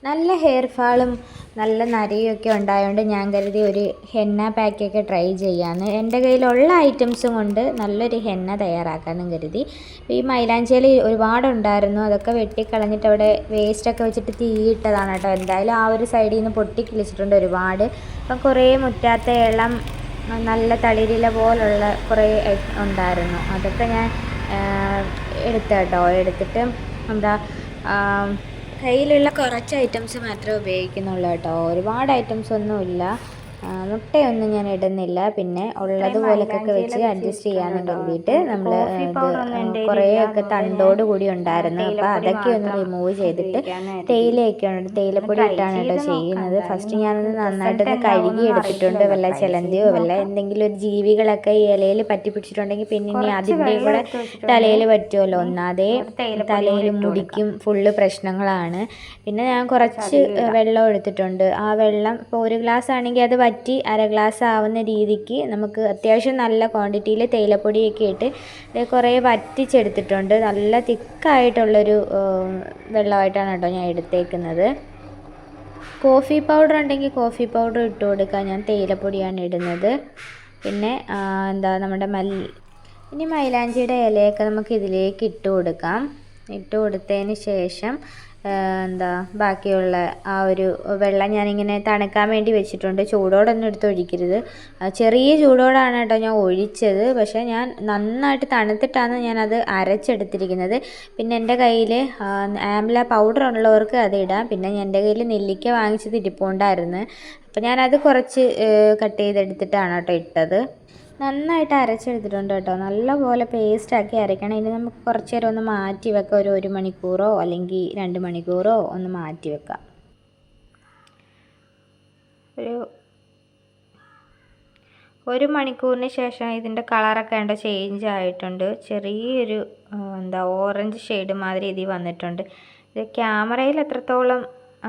നല്ല ഹെയർ ഫാളും നല്ല നരയൊക്കെ ഉണ്ടായതുകൊണ്ട് ഞാൻ കരുതി ഒരു ഹെന്ന പാക്കൊക്കെ ട്രൈ ചെയ്യാമെന്ന്. എൻ്റെ കയ്യിലുള്ള ഐറ്റംസും കൊണ്ട് നല്ലൊരു ഹെന്ന തയ്യാറാക്കാമെന്നും കരുതി. ഈ മൈലാഞ്ചിയിൽ ഒരുപാടുണ്ടായിരുന്നു, അതൊക്കെ വെട്ടിക്കളഞ്ഞിട്ട് അവിടെ വേസ്റ്റൊക്കെ വെച്ചിട്ട് തീയിട്ടതാണ് കേട്ടോ. എന്തായാലും ആ ഒരു സൈഡിൽ നിന്ന് പൊട്ടിക്കിളിച്ചിട്ടുണ്ട് ഒരുപാട്. അപ്പം കുറേ മുറ്റാത്ത ഇളം നല്ല തളിരില പോലുള്ള കുറേ ഉണ്ടായിരുന്നു. അതൊക്കെ ഞാൻ എടുത്ത കേട്ടോ. എടുത്തിട്ട് എന്താ കയ്യിലുള്ള കുറച്ച് ഐറ്റംസ് മാത്രമേ ഉപയോഗിക്കുന്നുള്ളൂ കേട്ടോ. ഒരുപാട് ഐറ്റംസ് ഒന്നുമില്ല. മുട്ടയൊന്നും ഞാൻ ഇടുന്നില്ല. പിന്നെ ഉള്ളതുപോലൊക്കെ വെച്ച് അഡ്ജസ്റ്റ് ചെയ്യാമെന്ന് കരുതിയിട്ട് നമ്മൾ ഇത് കുറേയൊക്കെ തണ്ടോട് കൂടി ഉണ്ടായിരുന്നു. അപ്പോൾ അതൊക്കെ ഒന്ന് റിമൂവ് ചെയ്തിട്ട് തേയിലയൊക്കെ ഉണ്ട്, തേയിലപ്പൊടി ഇട്ടാണ് കേട്ടോ ചെയ്യുന്നത്. ഫസ്റ്റ് ഞാനൊന്ന് നന്നായിട്ടൊന്ന് കഴുകി എടുത്തിട്ടുണ്ട്. വല്ല ചിലന്തിയോ വല്ല എന്തെങ്കിലും ഒരു ജീവികളൊക്കെ ഈ ഇലയിൽ പറ്റി പിടിച്ചിട്ടുണ്ടെങ്കിൽ പിന്നെ ഇനി അതിൻ്റെയും കൂടെ തലയിൽ പറ്റുമല്ലോ. ഒന്നാതെ തലയിൽ മുടിക്കും ഫുള്ള് പ്രശ്നങ്ങളാണ്. പിന്നെ ഞാൻ കുറച്ച് വെള്ളം എടുത്തിട്ടുണ്ട്. ആ വെള്ളം ഇപ്പോൾ ഒരു ഗ്ലാസ് ആണെങ്കിൽ അത് വറ്റി അര ഗ്ലാസ് ആവുന്ന രീതിക്ക് നമുക്ക് അത്യാവശ്യം നല്ല ക്വാണ്ടിറ്റിയിൽ തേയിലപ്പൊടിയൊക്കെ ഇട്ട് കുറേ വറ്റിച്ചെടുത്തിട്ടുണ്ട്. നല്ല തിക്കായിട്ടുള്ളൊരു വെള്ളമായിട്ടാണ് കേട്ടോ ഞാൻ എടുത്തേക്കുന്നത്. കോഫി പൗഡർ ഉണ്ടെങ്കിൽ കോഫി പൗഡർ ഇട്ട് കൊടുക്കാം. ഞാൻ തേയിലപ്പൊടിയാണ് ഇടുന്നത്. പിന്നെ നമ്മുടെ ഇനി മൈലാഞ്ചിയുടെ ഇലയൊക്കെ നമുക്ക് ഇതിലേക്ക് ഇട്ട് കൊടുക്കാം. ഇട്ട് കൊടുത്തതിന് ശേഷം ബാക്കിയുള്ള ആ ഒരു വെള്ളം ഞാനിങ്ങനെ തണുക്കാൻ വേണ്ടി വെച്ചിട്ടുണ്ട്. ചൂടോടൊന്നും എടുത്ത് ഒഴിക്കരുത്. ചെറിയ ചൂടോടാണ് കേട്ടോ ഞാൻ ഒഴിച്ചത്. പക്ഷേ ഞാൻ നന്നായിട്ട് തണുത്തിട്ടാണ് ഞാനത് അരച്ചെടുത്തിരിക്കുന്നത്. പിന്നെ എൻ്റെ കയ്യിൽ ആംല പൗഡർ ഉള്ളവർക്ക് അത് ഇടാം. പിന്നെ എൻ്റെ കയ്യിൽ നെല്ലിക്ക വാങ്ങിച്ചത് ഇരിപ്പുണ്ടായിരുന്നു. അപ്പോൾ ഞാനത് കുറച്ച് കട്ട് ചെയ്തെടുത്തിട്ടാണ് കേട്ടോ ഇട്ടത്. നന്നായിട്ട് അരച്ചെടുത്തിട്ടുണ്ട് കേട്ടോ. നല്ലപോലെ പേസ്റ്റാക്കി അരയ്ക്കണം. ഇനി നമുക്ക് കുറച്ച് നേരം ഒന്ന് മാറ്റി വെക്കാം. ഒരു മണിക്കൂറോ അല്ലെങ്കിൽ 2 മണിക്കൂറോ ഒന്ന് മാറ്റി വെക്കാം. ഒരു മണിക്കൂറിന് ശേഷം ഇതിൻ്റെ കളറൊക്കെ ഉണ്ട് ചേഞ്ച് ആയിട്ടുണ്ട്. ചെറിയൊരു ഓറഞ്ച് ഷെയ്ഡ് മാതിരി ഇതിൽ വന്നിട്ടുണ്ട്. ഇത് ക്യാമറയിൽ എത്രത്തോളം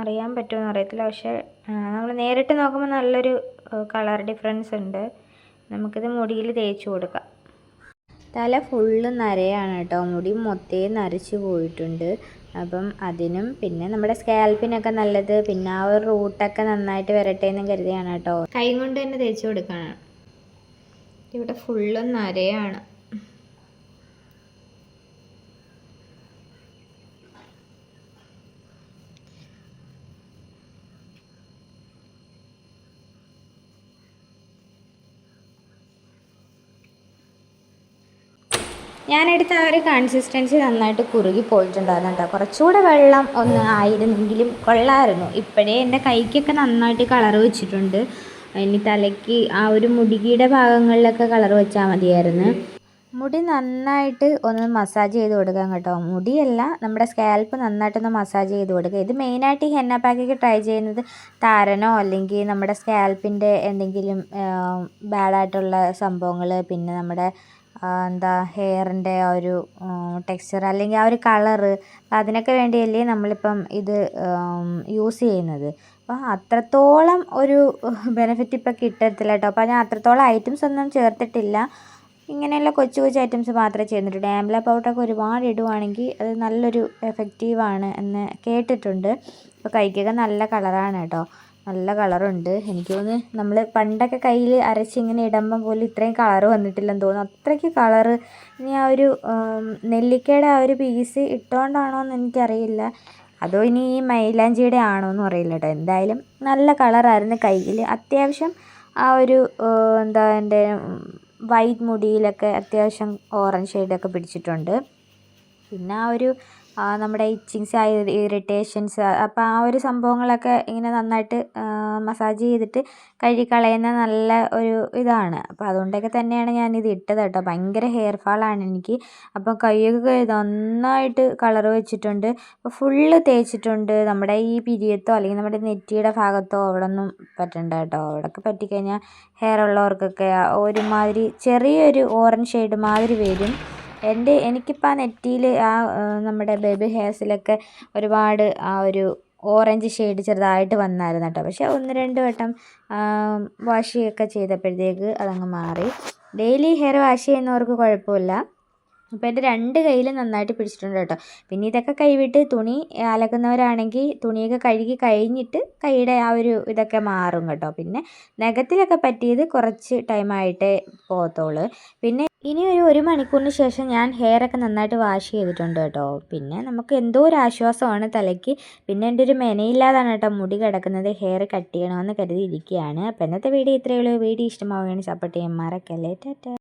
അറിയാൻ പറ്റുമെന്ന് അറിയത്തില്ല. പക്ഷേ നമ്മൾ നേരിട്ട് നോക്കുമ്പോൾ നല്ലൊരു കളർ ഡിഫറൻസ് ഉണ്ട്. നമുക്കിത് മുടിയിൽ തേച്ച് കൊടുക്കാം. തല ഫുള്ള് നരയാണ് കേട്ടോ. മുടി മൊത്തം നരച്ച് പോയിട്ടുണ്ട്. അപ്പം അതിനും പിന്നെ നമ്മുടെ സ്കാൽപ്പിനൊക്കെ നല്ലത്. പിന്നെ ആ ഒരു റൂട്ടൊക്കെ നന്നായിട്ട് വരട്ടെ എന്ന് കരുതിയാണ് കേട്ടോ. കൈ കൊണ്ട് തന്നെ തേച്ച് കൊടുക്കണം. ഇവിടെ ഫുള്ളും നരയാണ്. ഞാനെടുത്ത ആ ഒരു കൺസിസ്റ്റൻസി നന്നായിട്ട് കുറുകി പോയിട്ടുണ്ടായിരുന്നു കേട്ടോ. കുറച്ചുകൂടെ വെള്ളം ഒന്ന് ആയിരുന്നെങ്കിലും കൊള്ളാമായിരുന്നു. ഇപ്പോഴേ എൻ്റെ കൈക്കൊക്കെ നന്നായിട്ട് കളർ വെച്ചിട്ടുണ്ട്. ഇനി തലയ്ക്ക് ആ ഒരു മുടിയുടെ ഭാഗങ്ങളിലൊക്കെ കളർ വെച്ചാൽ മതിയായിരുന്നു. മുടി നന്നായിട്ട് ഒന്ന് മസാജ് ചെയ്ത് കൊടുക്കാം കേട്ടോ. മുടിയല്ല, നമ്മുടെ സ്കാൽപ്പ് നന്നായിട്ടൊന്ന് മസാജ് ചെയ്ത് കൊടുക്കുക. ഇത് മെയിനായിട്ട് ഈ ഹെന്ന പാക്കൊക്കെ ട്രൈ ചെയ്യുന്നത് താരനോ അല്ലെങ്കിൽ നമ്മുടെ സ്കാൽപ്പിൻ്റെ എന്തെങ്കിലും ബാഡായിട്ടുള്ള സംഭവങ്ങൾ, പിന്നെ നമ്മുടെ ഹെയറിൻ്റെ ആ ഒരു ടെക്സ്ചർ അല്ലെങ്കിൽ ആ ഒരു കളറ്, അതിനൊക്കെ വേണ്ടിയല്ലേ നമ്മളിപ്പം ഇത് യൂസ് ചെയ്യുന്നത്. അപ്പോൾ അത്രത്തോളം ഒരു ബെനിഫിറ്റ് ഇപ്പം കിട്ടത്തില്ല കേട്ടോ. അപ്പോൾ ഞാൻ അത്രത്തോളം ഐറ്റംസ് ഒന്നും ചേർത്തിട്ടില്ല. ഇങ്ങനെയുള്ള കൊച്ചു കൊച്ചു ഐറ്റംസ് മാത്രമേ ചെയ്യുന്നുള്ളൂ. ആംല പൗഡറൊക്കെ ഒരുപാട് ഇടുവാണെങ്കിൽ അത് നല്ലൊരു എഫക്റ്റീവാണ് എന്ന് കേട്ടിട്ടുണ്ട്. അപ്പോൾ കൈക്കൊക്കെ നല്ല കളറാണ് കേട്ടോ. നല്ല കളറുണ്ട്. എനിക്ക് തോന്നുന്നു നമ്മൾ പണ്ടൊക്കെ കയ്യിൽ അരച്ചിങ്ങനെ ഇടുമ്പം പോലും ഇത്രയും കളറ് വന്നിട്ടില്ലെന്ന് തോന്നുന്നു. അത്രയ്ക്ക് കളറ്. ഇനി ആ ഒരു നെല്ലിക്കയുടെ ആ ഒരു പീസ് ഇട്ടുകൊണ്ടാണോ എന്ന് എനിക്കറിയില്ല. അതോ ഇനി ഈ മൈലാഞ്ചിയുടെ ആണോ എന്നും അറിയില്ല കേട്ടോ. എന്തായാലും നല്ല കളറായിരുന്നു കയ്യിൽ. അത്യാവശ്യം ആ ഒരു എൻ്റെ വൈറ്റ് മുടിയിലൊക്കെ അത്യാവശ്യം ഓറഞ്ച് ഷെയ്ഡൊക്കെ പിടിച്ചിട്ടുണ്ട്. പിന്നെ ആ ഒരു നമ്മുടെ ഇച്ചിങ്സ് ഇറിറ്റേഷൻസ്, അപ്പോൾ ആ ഒരു സംഭവങ്ങളൊക്കെ ഇങ്ങനെ നന്നായിട്ട് മസാജ് ചെയ്തിട്ട് കഴുകിക്കളയുന്ന നല്ല ഒരു ഇതാണ്. അപ്പോൾ അതുകൊണ്ടൊക്കെ തന്നെയാണ് ഞാനിത് ഇട്ടത് കേട്ടോ. ഭയങ്കര ഹെയർ ഫാളാണ് എനിക്ക്. അപ്പോൾ കൈയൊക്കെ നന്നായിട്ട് കളർ വെച്ചിട്ടുണ്ട്. അപ്പോൾ ഫുള്ള് തേച്ചിട്ടുണ്ട്. നമ്മുടെ ഈ പിരിയത്തോ അല്ലെങ്കിൽ നമ്മുടെ നെറ്റിയുടെ ഭാഗത്തോ അവിടെ ഒന്നും പറ്റണ്ട കേട്ടോ. അവിടെയൊക്കെ പറ്റിക്കഴിഞ്ഞാൽ ഹെയർ ഉള്ളവർക്കൊക്കെ ഒരുമാതിരി ചെറിയൊരു ഓറഞ്ച് ഷെയ്ഡ് മാതിരി വരും. എനിക്കിപ്പോൾ ആ നെറ്റിയിൽ ആ നമ്മുടെ ബേബി ഹെയർസിലൊക്കെ ഒരുപാട് ആ ഒരു ഓറഞ്ച് ഷെയ്ഡ് ചെറുതായിട്ട് വന്നായിരുന്നു കേട്ടോ. പക്ഷേ 1-2 വട്ടം വാഷ് ചെയ്തൊക്കെ ചെയ്തപ്പോഴത്തേക്ക് അതങ്ങ് മാറി. ഡെയിലി ഹെയർ വാഷ് ചെയ്യുന്നവർക്ക് കുഴപ്പമില്ല. അപ്പോൾ എൻ്റെ 2 കയ്യിലും നന്നായിട്ട് പിടിച്ചിട്ടുണ്ട് കേട്ടോ. പിന്നെ ഇതൊക്കെ കൈവിട്ട് തുണി അലക്കുന്നവരാണെങ്കിൽ തുണിയൊക്കെ കഴുകി കഴിഞ്ഞിട്ട് കൈയുടെ ആ ഒരു ഇതൊക്കെ മാറും കേട്ടോ. പിന്നെ നഖത്തിലൊക്കെ പറ്റിയത് കുറച്ച് ടൈമായിട്ടേ പോകത്തുള്ളൂ. പിന്നെ ഇനി ഒരു മണിക്കൂറിന് ശേഷം ഞാൻ ഹെയറൊക്കെ നന്നായിട്ട് വാഷ് ചെയ്തിട്ടുണ്ട് കേട്ടോ. പിന്നെ നമുക്ക് എന്തോ ഒരു ആശ്വാസമാണ് തലയ്ക്ക്. പിന്നെ എൻ്റെ ഒരു മെനയില്ലാതാണ് കേട്ടോ മുടി കിടക്കുന്നത്. ഹെയർ കട്ട് ചെയ്യണമെന്ന് കരുതി ഇരിക്കുകയാണ്. അപ്പോൾ ഇന്നത്തെ വീഡിയോ ഇത്രയേ ഉള്ളൂ. വീഡിയോ ഇഷ്ടമാവുകയാണെങ്കിൽ സപ്പോർട്ട് ചെയ്യാൻ മറക്കല്ലേ. ടാറ്റാ.